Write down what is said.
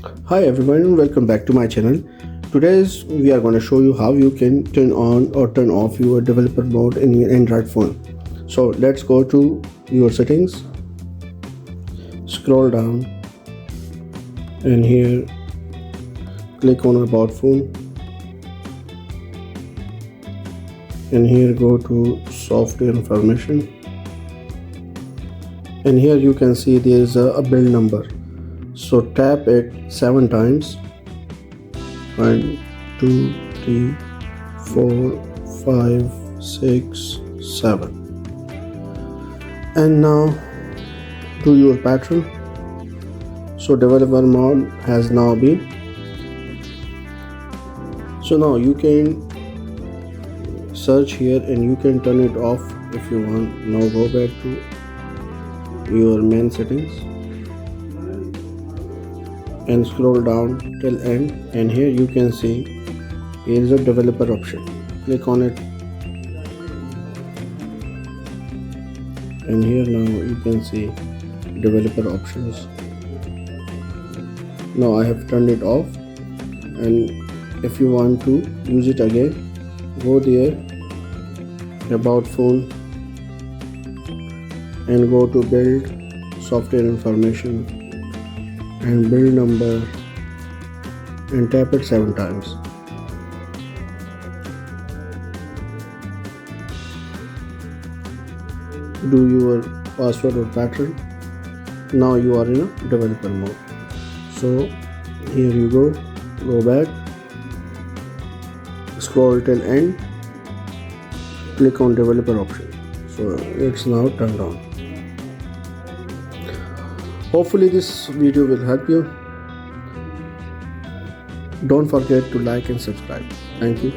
Hi everyone, welcome back to my channel. Today we are going to show you how you can turn on or turn off your developer mode in your Android phone. So let's go to your settings, scroll down, and here click on about phone, and here go to software information, and here you can see there is a build number. So tap it 7 times. 1, 2, 3, 4, 5, 6, 7. And now do your pattern. So developer mode has now been. So now you can search here and you can turn it off if you want. Now go back to your main settings and scroll down till end, and here you can see here is a developer option. Click on it, and here now you can see developer options. Now I have turned it off, and if you want to use it again, go there, about phone, and go to build software information and build number, and tap it 7 times. Do your password or pattern. Now you are in a developer mode. So here you go back, scroll till end, click on developer option. So it's now turned on. Hopefully this video will help you. Don't forget to like and subscribe. Thank you.